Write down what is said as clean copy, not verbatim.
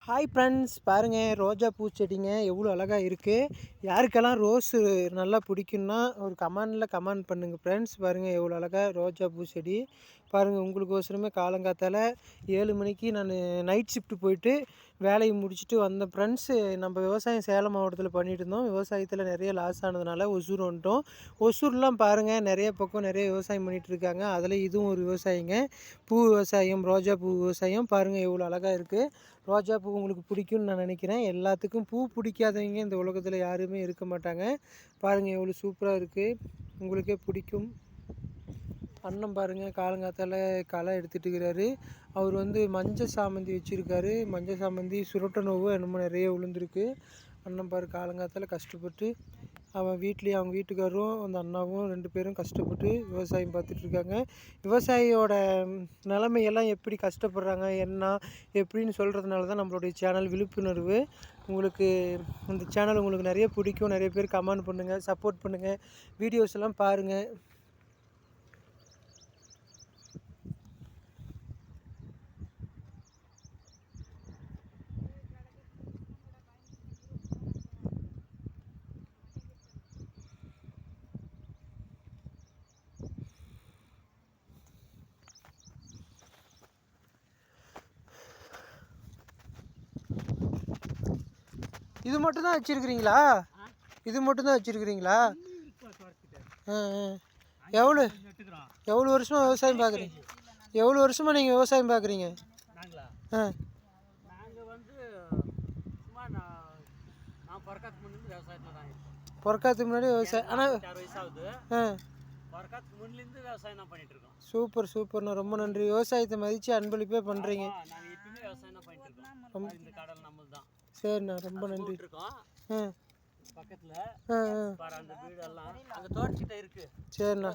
Hi friends, பாருங்கள் ரோஜா பூச்செடிங்க எவ்வளோ அழகாக இருக்குது. யாருக்கெல்லாம் ரோஸு நல்லா பிடிக்குன்னா ஒரு கமெண்ட் பண்ணுங்கள் ஃப்ரெண்ட்ஸ். பாருங்கள் எவ்வளோ அழகாக ரோஜா பூச்செடி பாருங்கள். உங்களுக்கோசரமே காலங்காத்தால் 7 மணிக்கு நான் நைட் ஷிஃப்ட்டு போயிட்டு வேலையை முடிச்சுட்டு வந்தேன் ஃப்ரெண்ட்ஸு. நம்ம விவசாயம் சேலம் மாவட்டத்தில் பண்ணிகிட்டு இருந்தோம். விவசாயத்தில் நிறைய லாஸ் ஆனதுனால ஒசூர் வந்துட்டோம். ஒசூர்லாம் பாருங்கள் நிறைய பக்கம் நிறைய விவசாயம் பண்ணிகிட்டு இருக்காங்க. அதில் இதுவும் ஒரு விவசாயிங்க. பூ விவசாயம், ரோஜா பூ விவசாயம் பாருங்கள் எவ்வளோ அழகாக இருக்குது. ரோஜா பூ உங்களுக்கு பிடிக்கும்னு நான் நினைக்கிறேன். எல்லாத்துக்கும் பூ பிடிக்காதவங்க இந்த உலகத்தில் யாருமே இருக்க மாட்டாங்க. பாருங்கள் எவ்வளோ சூப்பராக இருக்குது, உங்களுக்கே பிடிக்கும். அண்ணன் பாருங்கள் காலங்காத்தால் களை எடுத்துகிட்டு இருக்கிறாரு. அவர் மஞ்சள் சாமந்தி வச்சுருக்காரு. மஞ்சள் சாமந்தி சுருட்ட நோவு என்னமோ நிறைய விழுந்துருக்கு. அண்ணன் பாரு காலங்காத்தால் கஷ்டப்பட்டு அவன் வீட்லேயும் அவங்க வீட்டுக்காரரும் அந்த அண்ணாவும் 2 பேரும் கஷ்டப்பட்டு விவசாயம் பார்த்துட்ருக்காங்க. விவசாயியோட நிலைமையெல்லாம் எப்படி கஷ்டப்படுறாங்க என்ன எப்படின்னு சொல்கிறதுனால தான் நம்மளுடைய சேனல் விழிப்புணர்வு. உங்களுக்கு இந்த சேனல் உங்களுக்கு நிறைய பிடிக்கும். நிறைய பேர் கமெண்ட் பண்ணுங்கள், சப்போர்ட் பண்ணுங்கள், வீடியோஸ் எல்லாம் பாருங்கள். இது மட்டும் தான் வச்சுருக்கிறீங்களா? இது மட்டும் தான் வச்சுருக்கிறீங்களா? எவ்வளோ வருஷமாக விவசாயம் பார்க்குறீங்க? எவ்வளோ வருஷமாக நீங்கள் விவசாயம் பார்க்குறீங்க? பிறக்காதுக்கு முன்னாடி விவசாயம். ஆனால் சூப்பர் சூப்பர்ண்ணா, ரொம்ப நன்றி. விவசாயத்தை மதித்து அன்பளிப்பே பண்ணுறீங்க. சரிண்ணா, ரொம்ப நன்றி. சரிண்ணா.